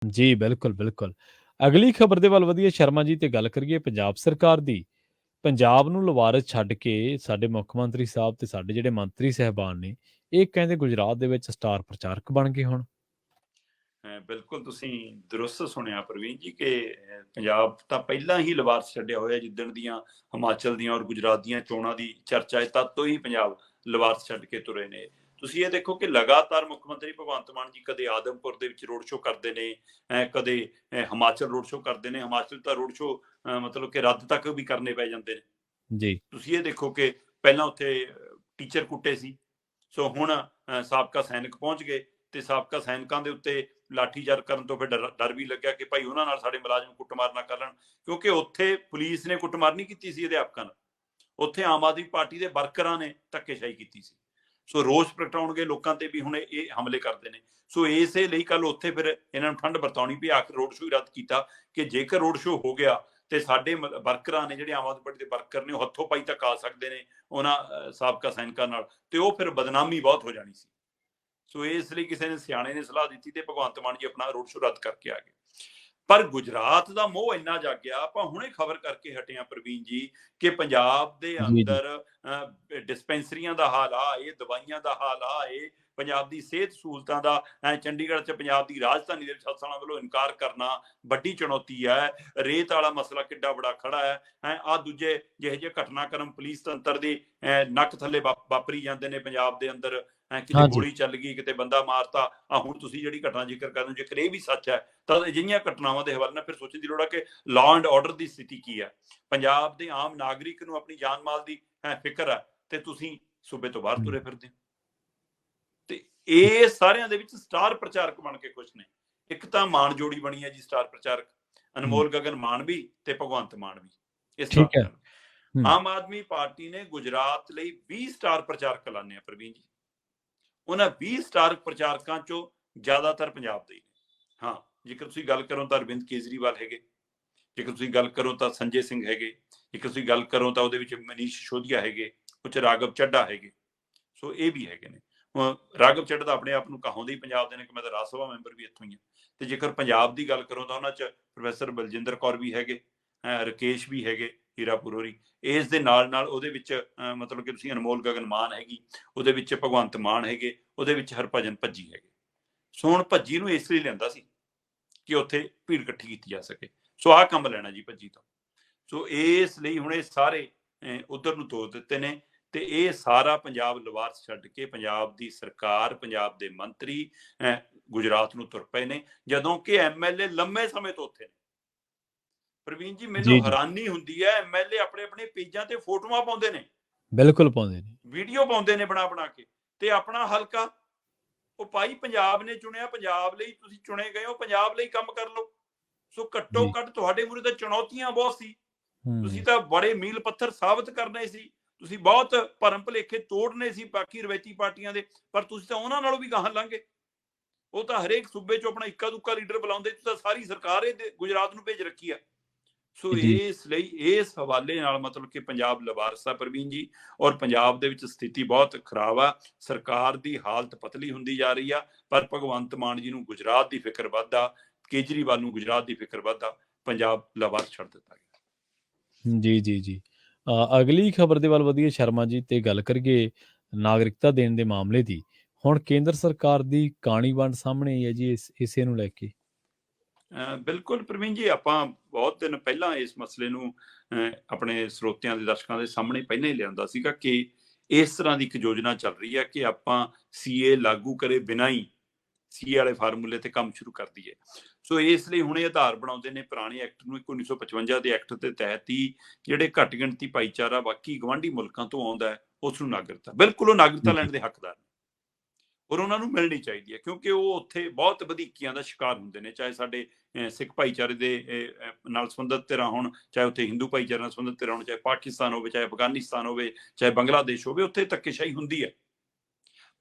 ਜੀ, ਬਿਲਕੁਲ, ਬਿਲकुल। ਅਗਲੀ ਖਬਰ ਦੇ ਵੱਲ ਵਧੀਏ ਸ਼ਰਮਾ ਜੀ ਤੇ ਗੱਲ ਕਰੀਏ ਪੰਜਾਬ ਸਰਕਾਰ ਦੀ। ਪੰਜਾਬ ਨੂੰ ਲਵਾਰਸ ਛੱਡ ਕੇ ਸਾਡੇ ਮੁੱਖ ਮੰਤਰੀ ਸਾਹਿਬ ਤੇ ਸਾਡੇ ਜਿਹੜੇ ਮੰਤਰੀ ਸਾਹਿਬਾਨ ਨੇ, ਇਹ ਕਹਿੰਦੇ ਗੁਜਰਾਤ ਦੇ ਵਿੱਚ ਸਟਾਰ ਪ੍ਰਚਾਰਕ ਬਣ ਗਏ ਹੁਣ। ਬਿਲਕੁਲ ਤੁਸੀਂ ਦਰੁਸਤ ਸੁਣਿਆ ਪ੍ਰਵੀਨ ਜੀ ਕਿ ਪੰਜਾਬ ਤਾਂ ਪਹਿਲਾਂ ਹੀ ਲਵਾਰਸ ਛੱਡਿਆ ਹੋਇਆ ਜਿੱਦਣ ਦੀਆਂ ਹਿਮਾਚਲ ਦੀਆਂ ਔਰ ਗੁਜਰਾਤ ਦੀਆਂ ਚੋਣਾਂ ਦੀ ਚਰਚਾ ਹੈ ਤਦ ਤੋਂ ਹੀ ਪੰਜਾਬ ਲਵਾਰਸ ਛੱਡ ਕੇ ਤੁਰੇ ਨੇ। ਤੁਸੀਂ ਇਹ ਦੇਖੋ ਕਿ ਲਗਾਤਾਰ ਮੁੱਖ ਮੰਤਰੀ ਭਗਵੰਤ ਮਾਨ ਜੀ ਕਦੇ ਆਦਮਪੁਰ ਦੇ ਵਿੱਚ ਰੋਡ ਸ਼ੋਅ ਕਰਦੇ ਨੇ, ਕਦੇ ਹਿਮਾਚਲ ਰੋਡ ਸ਼ੋਅ ਕਰਦੇ ਨੇ। ਹਿਮਾਚਲ ਤਾਂ ਰੋਡ ਸ਼ੋਅ ਮਤਲਬ ਕਿ ਰੱਦ ਤੱਕ ਵੀ ਕਰਨੇ ਪੈ ਜਾਂਦੇ ਨੇ। ਜੀ। ਤੁਸੀਂ ਇਹ ਦੇਖੋ ਕਿ ਪਹਿਲਾਂ ਉੱਥੇ ਟੀਚਰ ਕੁੱਟੇ ਸੀ, ਸੋ ਹੁਣ ਸਾਬਕਾ ਸੈਨਿਕ ਪਹੁੰਚ ਗਏ ਤੇ ਸਾਬਕਾ ਸੈਨਿਕਾਂ ਦੇ ਉੱਤੇ ਲਾਠੀਚਾਰਜ ਕਰਨ ਤੋਂ ਫਿਰ ਡਰ ਵੀ ਲੱਗਿਆ ਕਿ ਭਾਈ ਉਹਨਾਂ ਨਾਲ ਸਾਡੇ ਮੁਲਾਜ਼ਮ ਕੁੱਟਮਾਰ ਨਾ ਕਰਨ, ਕਿਉਂਕਿ ਉੱਥੇ ਪੁਲਿਸ ਨੇ ਕੁੱਟਮਾਰ ਨਹੀਂ ਕੀਤੀ ਸੀ ਅਧਿਆਪਕਾਂ ਨਾਲ, ਉੱਥੇ ਆਮ ਆਦਮੀ ਪਾਰਟੀ ਦੇ ਵਰਕਰਾਂ ਨੇ ਧੱਕੇਸ਼ਾਹੀ ਕੀਤੀ ਸੀ। ਸੋ ਰੋਸ ਪ੍ਰਗਟਾਉਣਗੇ ਲੋਕਾਂ ਤੇ ਵੀ ਹੁਣ ਇਹ ਹਮਲੇ ਕਰਦੇ ਨੇ। ਸੋ ਇਸੇ ਲਈ ਕੱਲ ਉੱਥੇ ਫਿਰ ਇਹਨਾਂ ਨੂੰ ਠੰਡ ਵਰਤਾਉਣੀ ਪਈ, ਆਖਰ ਰੋਡ ਸ਼ੋਅ ਰੱਦ ਕੀਤਾ ਕਿ ਜੇਕਰ ਰੋਡ ਸ਼ੋਅ ਹੋ ਗਿਆ ਤੇ ਸਾਡੇ ਵਰਕਰਾਂ ਨੇ ਜਿਹੜੇ ਆਮ ਆਦਮੀ ਪਾਰਟੀ ਦੇ ਵਰਕਰ ਨੇ ਉਹ ਹੱਥੋਂ ਪਾਈ ਤੱਕ ਆ ਸਕਦੇ ਨੇ ਉਹਨਾਂ ਸਾਬਕਾ ਸੈਨਿਕਾਂ ਨਾਲ, ਤੇ ਉਹ ਫਿਰ ਬਦਨਾਮੀ ਬਹੁਤ ਹੋ ਜਾਣੀ ਸੀ। ਸੋ ਇਸ ਲਈ ਕਿਸੇ ਨੇ ਸਿਆਣੇ ਨੇ ਸਲਾਹ ਦਿੱਤੀ ਤੇ ਭਗਵੰਤ ਮਾਨ ਜੀ ਆਪਣਾ ਰੋਡ ਸ਼ੋਅ ਰੱਦ ਕਰਕੇ ਆ ਗਏ। ਪਰ ਗੁਜਰਾਤ ਦਾ ਮੋਹ ਇੰਨਾ ਜਾਗਿਆ, ਆਪਾਂ ਹੁਣੇ ਖਬਰ ਕਰਕੇ ਹਟੇ ਹਾਂ ਪ੍ਰਵੀਨ ਜੀ ਕਿ ਪੰਜਾਬ ਦੇ ਜੀ, ਜੀ। ਅੰਦਰ ਡਿਸਪੈਂਸਰੀਆਂ ਦਾ ਹਾਲ ਆ, ਇਹ ਦਵਾਈਆਂ ਦਾ ਹਾਲ ਆ, ਇਹ ਪੰਜਾਬ ਦੀ ਸਿਹਤ ਸਹੂਲਤਾਂ ਦਾ, ਚੰਡੀਗੜ੍ਹ 'ਚ ਪੰਜਾਬ ਦੀ ਰਾਜਧਾਨੀ ਦੇ ਹਸਪਤਾਲਾਂ ਵੱਲੋਂ ਇਨਕਾਰ ਕਰਨਾ ਵੱਡੀ ਚੁਣੌਤੀ ਹੈ। ਰੇਤ ਵਾਲਾ ਮਸਲਾ ਕਿੱਡਾ ਬੜਾ ਖੜਾ ਹੈ। ਆਹ ਦੂਜੇ ਜਿਹੇ ਜਿਹੇ ਘਟਨਾਕ੍ਰਮ ਪੁਲਿਸ ਤੰਤਰ ਦੇ ਨੱਕ ਥੱਲੇ ਵਾਪਰੀ ਜਾਂਦੇ ਨੇ ਪੰਜਾਬ ਦੇ ਅੰਦਰ, ਕਿਤੇ ਹਾਂਜੀ। ਗੋਲੀ ਚੱਲ ਗਈ, ਕਿਤੇ ਬੰਦਾ ਮਾਰਤਾ। ਹੁਣ ਤੁਸੀਂ ਜਿਹੜੀ ਘਟਨਾ ਜ਼ਿਕਰ ਕਰਦੇ ਹੋ, ਜੇਕਰ ਇਹ ਵੀ ਸੱਚ ਹੈ ਤਾਂ ਅਜਿਹੀਆਂ ਘਟਨਾਵਾਂ ਦੇ ਹਵਾਲੇ ਨਾਲ ਫਿਰ ਸੋਚਣ ਦੀ ਲੋੜ ਹੈ ਕਿ ਲਾਅ ਐਂਡ ਆਰਡਰ ਦੀ ਸਥਿਤੀ ਕੀ ਹੈ। ਪੰਜਾਬ ਦੇ ਆਮ ਨਾਗਰਿਕ ਨੂੰ ਆਪਣੀ ਜਾਨ ਮਾਲ ਦੀ ਫਿਕਰ ਹੈ ਤੇ ਤੁਸੀਂ ਸੂਬੇ ਤੋਂ ਬਾਹਰ ਤੁਰੇ ਫਿਰਦੇ ਹੋ। ਤੇ ਇਹ ਸਾਰਿਆਂ ਦੇ ਵਿੱਚ ਸਟਾਰ ਪ੍ਰਚਾਰਕ ਬਣ ਕੇ ਖੁਸ਼ ਨੇ। ਇੱਕ ਤਾਂ ਮਾਨ ਜੋੜੀ ਬਣੀ ਹੈ ਜੀ ਸਟਾਰ ਪ੍ਰਚਾਰਕ, ਅਨਮੋਲ ਗਗਨ ਮਾਨ ਵੀ ਤੇ ਭਗਵੰਤ ਮਾਨ ਵੀ। ਇਸ ਠੀਕ ਹੈ। ਆਮ ਆਦਮੀ ਪਾਰਟੀ ਨੇ ਗੁਜਰਾਤ ਲਈ 20 ਸਟਾਰ ਪ੍ਰਚਾਰਕ ਲਾਣੇ ਆ ਪ੍ਰਵੀਨ ਜੀ। ਉਹਨਾਂ 20 ਸਟਾਰ ਪ੍ਰਚਾਰਕਾਂ ਚੋਂ ਜ਼ਿਆਦਾਤਰ ਪੰਜਾਬ ਦੇ ਹੀ ਨੇ। ਹਾਂ, ਜੇਕਰ ਤੁਸੀਂ ਗੱਲ ਕਰੋ ਤਾਂ ਅਰਵਿੰਦ ਕੇਜਰੀਵਾਲ ਹੈਗੇ, ਜੇਕਰ ਤੁਸੀਂ ਗੱਲ ਕਰੋ ਤਾਂ ਸੰਜੇ ਸਿੰਘ ਹੈਗੇ, ਜੇਕਰ ਤੁਸੀਂ ਗੱਲ ਕਰੋ ਤਾਂ ਉਹਦੇ ਵਿੱਚ ਮਨੀਸ਼ ਸਿਸੋਦੀਆ ਹੈਗੇ, ਉਹ 'ਚ ਰਾਘਵ ਚੱਡਾ ਹੈਗੇ। ਸੋ ਇਹ ਵੀ ਹੈਗੇ ਨੇ। ਰਾਘਵ ਚੱਡਾ ਤਾਂ ਆਪਣੇ ਆਪ ਨੂੰ ਕਹਾਉਂਦੇ ਹੀ ਪੰਜਾਬ ਦੇ ਨੇ ਕਿ ਮੈਂ ਤਾਂ ਰਾਜ ਸਭਾ ਮੈਂਬਰ ਵੀ ਇੱਥੋਂ ਹੀ ਹਾਂ। ਤੇ ਜੇਕਰ ਪੰਜਾਬ ਦੀ ਗੱਲ ਕਰੋ ਤਾਂ ਉਹਨਾਂ 'ਚ ਪ੍ਰੋਫੈਸਰ ਬਲਜਿੰਦਰ ਕੌਰ ਵੀ ਹੈਗੇ, ਰਕੇਸ਼ ਵੀ ਹੈਗੇ, ਹੀਰਾਪੁਰ ਹੋਰੀ। ਇਸ ਦੇ ਨਾਲ ਨਾਲ ਉਹਦੇ ਵਿੱਚ ਮਤਲਬ ਕਿ ਤੁਸੀਂ ਅਨਮੋਲ ਗਗਨ ਮਾਨ ਹੈਗੀ, ਉਹਦੇ ਵਿੱਚ ਭਗਵੰਤ ਮਾਨ ਹੈਗੇ, ਉਹਦੇ ਵਿੱਚ ਹਰਭਜਨ ਭੱਜੀ ਹੈਗੇ। ਸੋ ਹੁਣ ਭੱਜੀ ਨੂੰ ਇਸ ਲਈ ਲਿਆਂਦਾ ਸੀ ਕਿ ਉੱਥੇ ਭੀੜ ਇਕੱਠੀ ਕੀਤੀ ਜਾ ਸਕੇ। ਸੋ ਆਹ ਕੰਮ ਲੈਣਾ ਜੀ ਭੱਜੀ ਤੋਂ। ਸੋ ਇਸ ਲਈ ਹੁਣ ਇਹ ਸਾਰੇ ਉਧਰ ਨੂੰ ਤੋਰ ਦਿੱਤੇ ਨੇ ਤੇ ਇਹ ਸਾਰਾ ਪੰਜਾਬ ਲਵਾਰਸ ਛੱਡ ਕੇ ਪੰਜਾਬ ਦੀ ਸਰਕਾਰ, ਪੰਜਾਬ ਦੇ ਮੰਤਰੀ ਗੁਜਰਾਤ ਨੂੰ ਤੁਰ ਪਏ ਨੇ, ਜਦੋਂ ਕਿ ਐਮਐਲਏ ਲੰਮੇ ਸਮੇਂ ਤੋਂ ਉੱਥੇ ਨੇ। ਪ੍ਰਵੀਨ ਜੀ, ਮੈਨੂੰ ਜੀ, ਜੀ। ਹੈਰਾਨੀ ਹੁੰਦੀ ਹੈ, ਐਮਐਲਏ ਆਪਣੇ ਆਪਣੇ ਪੇਜਾਂ ਤੇ ਫੋਟੋਆਂ ਪਾਉਂਦੇ ਨੇ, ਬਿਲਕੁਲ ਪਾਉਂਦੇ ਨੇ। ਵੀਡੀਓ ਪਾਉਂਦੇ ਨੇ ਬਣਾ ਬਣਾ ਕੇ, ਤੇ ਆਪਣਾ ਹਲਕਾ ਉਹ ਭਾਈ ਪੰਜਾਬ ਨੇ ਚੁਣਿਆ, ਪੰਜਾਬ ਲਈ ਤੁਸੀਂ ਚੁਣੇ ਗਏ ਹੋ, ਪੰਜਾਬ ਲਈ ਕੰਮ ਕਰ ਲਓ। ਸੋ ਘੱਟੋ ਜੀ। ਘੱਟ ਤੁਹਾਡੇ ਮੂਹਰੇ ਤਾਂ ਚੁਣੌਤੀਆਂ ਬਹੁਤ ਸੀ, ਤੁਸੀਂ ਤਾਂ ਬੜੇ ਮੀਲ ਪੱਥਰ ਸਾਬਤ ਕਰਨੇ ਸੀ, ਤੁਸੀਂ ਬਹੁਤ ਭਰਮ ਭੁਲੇਖੇ ਤੋੜਨੇ ਸੀ ਬਾਕੀ ਰਵਾਇਤੀ ਪਾਰਟੀਆਂ ਦੇ, ਪਰ ਤੁਸੀਂ ਤਾਂ ਉਹਨਾਂ ਨਾਲੋਂ ਵੀ ਗਾਹਾਂ ਲੰਘੇ। ਉਹ ਤਾਂ ਹਰੇਕ ਸੂਬੇ ਚੋਂ ਆਪਣਾ ਇੱਕਾ ਦੁੱਕਾ ਲੀਡਰ ਬੁਲਾਉਂਦੇ, ਤੁਸੀਂ ਤਾਂ ਸਾਰੀ ਸਰਕਾਰ ਇਹ ਗੁਜਰਾਤ ਨੂੰ ਭੇਜ ਰੱਖੀ ਆ। ਸੋ ਜੀ। ਇਸ ਲਈ ਇਸ ਹਵਾਲੇ ਨਾਲ ਮਤਲਬ ਕਿ ਪੰਜਾਬ ਲਵਾਰਸ ਆ ਪ੍ਰਵੀਨ ਜੀ, ਔਰ ਪੰਜਾਬ ਦੇ ਵਿੱਚ ਸਥਿਤੀ ਬਹੁਤ ਖਰਾਬ ਆ। ਸਰਕਾਰ ਦੀ ਹਾਲਤ ਪਤਲੀ ਹੁੰਦੀ ਜਾ ਰਹੀ ਆ, ਪਰ ਭਗਵੰਤ ਮਾਨ ਜੀ ਨੂੰ ਗੁਜਰਾਤ ਦੀ ਫਿਕਰ ਵੱਧ ਆ, ਕੇਜਰੀਵਾਲ ਨੂੰ ਗੁਜਰਾਤ ਦੀ ਫਿਕਰ ਵੱਧ ਆ। ਪੰਜਾਬ ਲਵਾਰਸ ਛੱਡ ਦਿੱਤਾ ਗਿਆ। ਜੀ, ਜੀ, ਜੀ। ਅਗਲੀ ਖਬਰ ਦੇ ਵੱਲ ਵਧੀਏ ਸ਼ਰਮਾ ਜੀ ਤੇ ਗੱਲ ਕਰੀਏ ਨਾਗਰਿਕਤਾ ਦੇਣ ਦੇ ਮਾਮਲੇ ਦੀ। ਹੁਣ ਕੇਂਦਰ ਸਰਕਾਰ ਦੀ ਕਾਣੀ ਵੰਡ ਸਾਹਮਣੇ ਆਈ ਹੈ ਜੀ ਇਸੇ ਨੂੰ ਲੈ ਕੇ। ਬਿਲਕੁਲ ਪ੍ਰਵੀਨ ਜੀ, ਆਪਾਂ ਬਹੁਤ ਦਿਨ ਪਹਿਲਾਂ ਇਸ ਮਸਲੇ ਨੂੰ ਆਪਣੇ ਸਰੋਤਿਆਂ ਦੇ ਦਰਸ਼ਕਾਂ ਦੇ ਸਾਹਮਣੇ ਪਹਿਲਾਂ ਹੀ ਲਿਆਂਦਾ ਸੀਗਾ ਕਿ ਇਸ ਤਰ੍ਹਾਂ ਦੀ ਇੱਕ ਯੋਜਨਾ ਚੱਲ ਰਹੀ ਹੈ ਕਿ ਆਪਾਂ ਸੀਏ ਲਾਗੂ ਕਰੇ ਬਿਨਾਂ ਹੀ ਸੀਏ ਵਾਲੇ ਫਾਰਮੂਲੇ ਤੇ ਕੰਮ ਸ਼ੁਰੂ ਕਰ ਦਈਏ। ਸੋ ਇਸ ਲਈ ਹੁਣ ਇਹ ਆਧਾਰ ਬਣਾਉਂਦੇ ਨੇ ਪੁਰਾਣੇ ਐਕਟ ਨੂੰ, 1955 ਦੇ ਐਕਟ ਦੇ ਤਹਿਤ ਹੀ ਜਿਹੜੇ ਘੱਟ ਗਿਣਤੀ ਭਾਈਚਾਰਾ ਬਾਕੀ ਗਵਾਂਢੀ ਮੁਲਕਾਂ ਤੋਂ ਆਉਂਦਾ ਹੈ ਉਸ ਨੂੰ ਨਾਗਰਿਕਤਾ, ਬਿਲਕੁਲ ਉਹ ਨਾਗਰਿਕਤਾ ਜੀ, ਲੈਣ ਜੀ। ਦੇ ਹੱਕਦਾਰ ਨੇ, ਔਰ ਉਹਨਾਂ ਨੂੰ ਮਿਲਣੀ ਚਾਹੀਦੀ ਹੈ, ਕਿਉਂਕਿ ਉਹ ਉੱਥੇ ਬਹੁਤ ਵਧੀਕੀਆਂ ਦਾ ਸ਼ਿਕਾਰ ਹੁੰਦੇ ਨੇ। ਚਾਹੇ ਸਾਡੇ ਸਿੱਖ ਭਾਈਚਾਰੇ ਦੇ ਨਾਲ ਸੰਬੰਧਿਤ ਧਿਰਾਂ ਹੋਣ, ਚਾਹੇ ਉੱਥੇ ਹਿੰਦੂ ਭਾਈਚਾਰੇ ਨਾਲ ਸੰਬੰਧਿਤ ਧਿਰਾਂ ਹੋਣ, ਚਾਹੇ ਪਾਕਿਸਤਾਨ ਹੋਵੇ, ਚਾਹੇ ਅਫਗਾਨਿਸਤਾਨ ਹੋਵੇ, ਚਾਹੇ ਬੰਗਲਾਦੇਸ਼ ਹੋਵੇ, ਉੱਥੇ ਧੱਕੇਸ਼ਾਹੀ ਹੁੰਦੀ ਹੈ।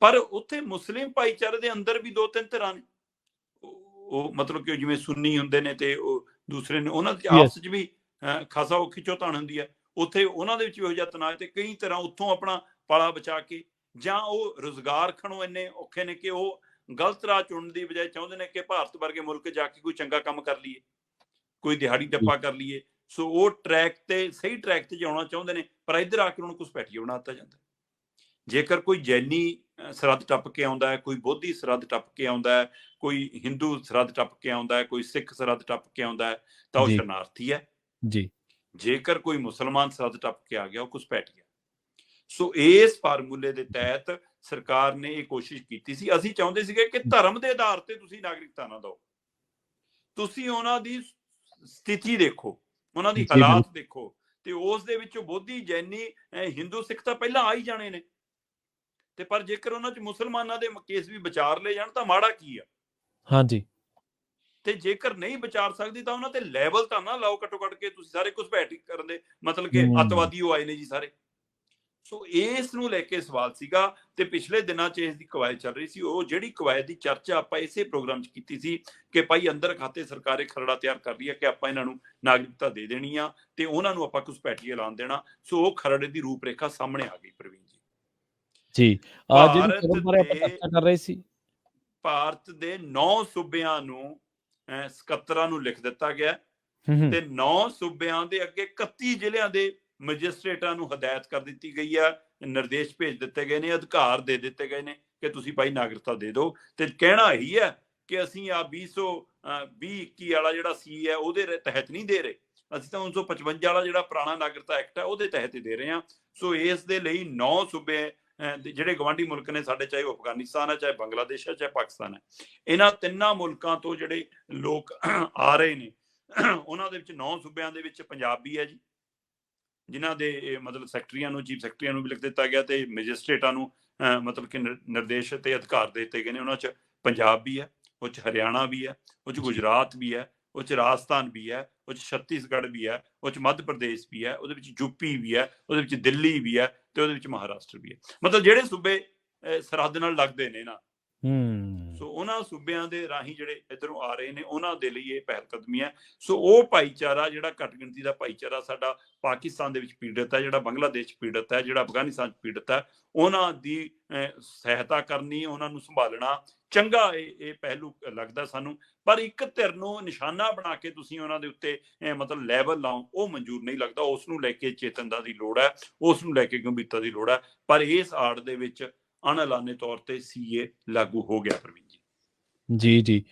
ਪਰ ਉੱਥੇ ਮੁਸਲਿਮ ਭਾਈਚਾਰੇ ਦੇ ਅੰਦਰ ਵੀ ਦੋ ਤਿੰਨ ਧਿਰਾਂ ਨੇ, ਉਹ ਮਤਲਬ ਕਿ ਜਿਵੇਂ ਸੁੰਨੀ ਹੁੰਦੇ ਨੇ ਤੇ ਉਹ ਦੂਸਰੇ ਨੇ, ਉਹਨਾਂ ਦੇ ਯੈਸ। ਆਪਸ 'ਚ ਵੀ ਖਾਸਾ ਉਹ ਖਿੱਚੋਤਾਣ ਹੁੰਦੀ ਹੈ। ਉੱਥੇ ਉਹਨਾਂ ਦੇ ਵਿੱਚ ਵੀ ਇਹੋ ਜਿਹਾ ਤਣਾਅ ਤੇ ਕਈ ਤਰ੍ਹਾਂ ਉੱਥੋਂ ਆਪਣਾ ਪਾਲਾ ਬਚਾ ਕੇ, ਜਾਂ ਉਹ ਰੁਜ਼ਗਾਰ ਖਣੋ ਇੰਨੇ ਔਖੇ ਨੇ ਕਿ ਉਹ ਗਲਤ ਰਾਹ ਚੁਣਨ ਦੀ ਬਜਾਏ ਚਾਹੁੰਦੇ ਨੇ ਕਿ ਭਾਰਤ ਵਰਗੇ ਮੁਲਕ ਜਾ ਕੇ ਕੋਈ ਚੰਗਾ ਕੰਮ ਕਰ ਲਈਏ, ਕੋਈ ਦਿਹਾੜੀ ਟੱਪਾ ਕਰ ਲਈਏ। ਸੋ ਉਹ ਟਰੈਕ ਤੇ, ਸਹੀ ਟਰੈਕ ਤੇ ਜਾਣਾ ਚਾਹੁੰਦੇ ਨੇ, ਪਰ ਇੱਧਰ ਆ ਕੇ ਉਹਨਾਂ ਨੂੰ ਘੁਸਪੈਠੀਆ ਬਣਾ ਦਿੱਤਾ ਜਾਂਦਾ। ਜੇਕਰ ਕੋਈ ਜੈਨੀ ਸਰਹੱਦ ਟੱਪ ਕੇ ਆਉਂਦਾ ਹੈ, ਕੋਈ ਬੋਧੀ ਸਰਹੱਦ ਟੱਪ ਕੇ ਆਉਂਦਾ ਹੈ, ਕੋਈ ਹਿੰਦੂ ਸਰਹੱਦ ਟੱਪ ਕੇ ਆਉਂਦਾ ਹੈ, ਕੋਈ ਸਿੱਖ ਸਰਹੱਦ ਟੱਪ ਕੇ ਆਉਂਦਾ ਹੈ, ਤਾਂ ਉਹ ਜੀ ਸ਼ਰਨਾਰਥੀ ਹੈ। ਜੀ ਜੇਕਰ ਕੋਈ ਮੁਸਲਮਾਨ ਸਰਹੱਦ ਟੱਪ ਕੇ ਆ ਗਿਆ, ਉਹ ਘੁਸਪੈਠੀਆ। ਸੋ ਇਸ ਫਾਰਮੂਲੇ ਦੇ ਤਹਿਤ ਸਰਕਾਰ ਨੇ ਇਹ ਕੋਸ਼ਿਸ਼ ਕੀਤੀ ਸੀ। ਅਸੀਂ ਚਾਹੁੰਦੇ ਸੀਗੇ ਕਿ ਧਰਮ ਦੇ ਆਧਾਰ ਤੇ ਤੁਸੀਂ ਨਾਗਰਿਕਤਾ ਨਾ ਦਿਓ, ਤੁਸੀਂ ਉਹਨਾਂ ਦੀ ਸਥਿਤੀ ਦੇਖੋ, ਉਹਨਾਂ ਦੀ ਜੀ ਹਾਲਾਤ ਦੇਖੋ, ਤੇ ਉਸ ਦੇ ਵਿੱਚੋਂ ਬੋਧੀ, ਜੈਨੀ, ਹਿੰਦੂ, ਸਿੱਖ ਤਾਂ ਪਹਿਲਾਂ ਆ ਹੀ ਜਾਣੇ ਨੇ। ਤੇ ਪਰ ਜੇਕਰ ਉਹਨਾਂ 'ਚ ਮੁਸਲਮਾਨਾਂ ਦੇ ਕੇਸ ਵੀ ਵਿਚਾਰ ਲਏ ਜਾਣ ਤਾਂ ਮਾੜਾ ਕੀ ਆ। ਹਾਂਜੀ ਤੇ ਜੇਕਰ ਨਹੀਂ ਵਿਚਾਰ ਸਕਦੀ ਤਾਂ ਉਹਨਾਂ ਤੇ ਲੈਵਲ ਤਾਂ ਨਾ ਲਾਓ ਘੱਟੋ ਘੱਟ ਕੇ ਤੁਸੀਂ ਸਾਰੇ ਘੁਸਪੈਠ ਕਰਨ ਦੇ, ਮਤਲਬ ਕਿ ਅੱਤਵਾਦੀ ਉਹ ਆਏ ਨੇ ਜੀ ਸਾਰੇ। ਸੋ ਇਸ ਨੂੰ ਲੈ ਕੇ ਸਵਾਲ ਸੀਗਾ, ਤੇ ਪਿਛਲੇ ਦਿਨਾਂ 'ਚ ਇਸ ਦੀ ਕਵਾਇਦ ਚੱਲ ਰਹੀ ਸੀ। ਉਹ ਜਿਹੜੀ ਕਵਾਇਦ ਦੀ ਚਰਚਾ ਆਪਾਂ ਇਸੇ ਪ੍ਰੋਗਰਾਮ 'ਚ ਕੀਤੀ ਸੀ ਕਿ ਭਾਈ ਅੰਦਰ ਖਾਤੇ ਸਰਕਾਰ ਇਹ ਖਰੜਾ ਤਿਆਰ ਕਰ ਰਹੀ ਹੈ ਕਿ ਆਪਾਂ ਇਹਨਾਂ ਨੂੰ ਨਾਗਰਿਕਤਾ ਦੇ ਦੇਣੀ ਆ ਤੇ ਉਹਨਾਂ ਨੂੰ ਆਪਾਂ ਘੁਸਪੈਠੀਆ ਐਲਾਨ ਦੇਣਾ। ਸੋ ਉਹ ਖਰੜੇ ਦੀ ਰੂਪਰੇਖਾ ਸਾਹਮਣੇ ਆ ਗਈ ਪ੍ਰਵੀਨ ਜੀ। ਜੀ ਜਿਹੜੀ ਭਾਰਤ ਖਬਰ ਬਾਰੇ ਆਪਾਂ ਦੇ ਚਰਚਾ ਕਰ ਰਹੇ ਸੀ, ਭਾਰਤ ਦੇ 9 ਸੂਬਿਆਂ ਨੂੰ ਸਕੱਤਰਾਂ ਨੂੰ ਲਿਖ ਦਿੱਤਾ ਗਿਆ ਤੇ 9 ਸੂਬਿਆਂ ਦੇ ਅੱਗੇ 31 ਜ਼ਿਲ੍ਹਿਆਂ ਦੇ ਮੈਜਿਸਟ੍ਰੇਟਾਂ ਨੂੰ ਹਦਾਇਤ ਕਰ ਦਿੱਤੀ ਗਈ ਆ, ਨਿਰਦੇਸ਼ ਭੇਜ ਦਿੱਤੇ ਗਏ ਨੇ, ਅਧਿਕਾਰ ਦੇ ਦਿੱਤੇ ਗਏ ਨੇ ਕਿ ਤੁਸੀਂ ਭਾਈ ਨਾਗਰਿਕਤਾ ਦੇ ਦਿਓ। ਤੇ ਕਹਿਣਾ ਇਹੀ ਹੈ ਕਿ ਅਸੀਂ ਆ 2020-21 ਵਾਲਾ ਜਿਹੜਾ ਸੀ ਹੈ ਉਹਦੇ ਤਹਿਤ ਨਹੀਂ ਦੇ ਰਹੇ, ਅਸੀਂ ਤਾਂ 1955 ਵਾਲਾ ਜਿਹੜਾ ਪੁਰਾਣਾ ਨਾਗਰਿਕਤਾ ਐਕਟ ਹੈ ਉਹਦੇ ਤਹਿਤ ਹੀ ਦੇ ਰਹੇ ਹਾਂ। ਸੋ ਇਸ ਦੇ ਲਈ 9 ਸੂਬੇ ਜਿਹੜੇ ਗਵਾਂਢੀ ਮੁਲਕ ਨੇ ਸਾਡੇ, ਚਾਹੇ ਉਹ ਅਫਗਾਨਿਸਤਾਨ ਹੈ, ਚਾਹੇ ਬੰਗਲਾਦੇਸ਼ ਹੈ, ਚਾਹੇ ਪਾਕਿਸਤਾਨ ਹੈ, ਇਹਨਾਂ ਤਿੰਨਾਂ ਮੁਲਕਾਂ ਤੋਂ ਜਿਹੜੇ ਲੋਕ ਆ ਰਹੇ ਨੇ ਉਹਨਾਂ ਦੇ ਵਿੱਚ 9 ਸੂਬਿਆਂ ਦੇ ਵਿੱਚ ਪੰਜਾਬ ਵੀ ਹੈ ਜੀ, ਜਿਨ੍ਹਾਂ ਦੇ ਮਤਲਬ ਸੈਕਟਰੀਆਂ ਨੂੰ, ਚੀਫ ਸੈਕਟਰੀਆਂ ਨੂੰ ਵੀ ਲਿਖ ਦਿੱਤਾ ਗਿਆ ਤੇ ਮੈਜਿਸਟ੍ਰੇਟਾਂ ਨੂੰ ਮਤਲਬ ਕਿ ਨਿਰਦੇਸ਼ ਤੇ ਅਧਿਕਾਰ ਦੇ ਦਿੱਤੇ ਗਏ ਨੇ। ਉਹਨਾਂ 'ਚ ਪੰਜਾਬ ਵੀ ਹੈ, ਉਹ 'ਚ ਹਰਿਆਣਾ ਵੀ ਹੈ, ਉਹ 'ਚ ਗੁਜਰਾਤ ਵੀ ਹੈ, ਉਹ 'ਚ ਰਾਜਸਥਾਨ ਵੀ ਹੈ, ਉਹ 'ਚ ਛੱਤੀਸਗੜ੍ਹ ਵੀ ਹੈ, ਉਹ 'ਚ ਮੱਧ ਪ੍ਰਦੇਸ਼ ਵੀ ਹੈ, ਉਹਦੇ ਵਿੱਚ ਯੂਪੀ ਵੀ ਹੈ, ਉਹਦੇ ਵਿੱਚ ਦਿੱਲੀ ਵੀ ਹੈ ਤੇ ਉਹਦੇ ਵਿੱਚ ਮਹਾਰਾਸ਼ਟਰ ਵੀ ਹੈ। ਮਤਲਬ ਜਿਹੜੇ ਸੂਬੇ ਸਰਹੱਦ ਨਾਲ ਲੱਗਦੇ ਨੇ ਨਾ, ਸੋ ਉਹਨਾਂ ਸੂਬਿਆਂ ਦੇ ਰਾਹੀਂ ਜਿਹੜੇ ਇੱਧਰੋਂ ਆ ਰਹੇ ਨੇ ਉਹਨਾਂ ਦੇ ਲਈ ਇਹ ਪਹਿਲ ਕਦਮੀ ਹੈ। ਸੋ ਉਹ ਭਾਈਚਾਰਾ ਜਿਹੜਾ ਘੱਟ ਗਿਣਤੀ ਦਾ ਭਾਈਚਾਰਾ ਸਾਡਾ ਪਾਕਿਸਤਾਨ ਦੇ ਵਿੱਚ ਪੀੜਤ ਹੈ, ਜਿਹੜਾ ਬੰਗਲਾਦੇਸ਼ 'ਚ ਪੀੜਤ ਹੈ, ਜਿਹੜਾ ਅਫਗਾਨਿਸਤਾਨ 'ਚ ਪੀੜਤ ਹੈ, ਉਹਨਾਂ ਦੀ ਸਹਾਇਤਾ ਕਰਨੀ, ਉਹਨਾਂ ਨੂੰ ਸੰਭਾਲਣਾ ਚੰਗਾ ਇਹ ਪਹਿਲੂ ਲੱਗਦਾ ਸਾਨੂੰ। ਪਰ ਇੱਕ ਧਿਰ ਨੂੰ ਨਿਸ਼ਾਨਾ ਬਣਾ ਕੇ ਤੁਸੀਂ ਉਹਨਾਂ ਦੇ ਉੱਤੇ ਮਤਲਬ ਲੈਵਲ ਲਾਓ, ਉਹ ਮਨਜ਼ੂਰ ਨਹੀਂ ਲੱਗਦਾ। ਉਸ ਨੂੰ ਲੈ ਕੇ ਚੇਤਨਤਾ ਦੀ ਲੋੜ ਹੈ, ਉਸ ਨੂੰ ਲੈ ਕੇ ਗੰਭੀਰਤਾ ਦੀ ਲੋੜ ਹੈ। ਪਰ ਇਸ ਆੜ ਦੇ ਵਿੱਚ ਅਣਐਲਾਨੇ ਤੌਰ ਤੇ ਸੀਏ ਲਾਗੂ ਹੋ ਗਿਆ ਪ੍ਰਵੀਨ ਜੀ। ਜੀ ਜੀ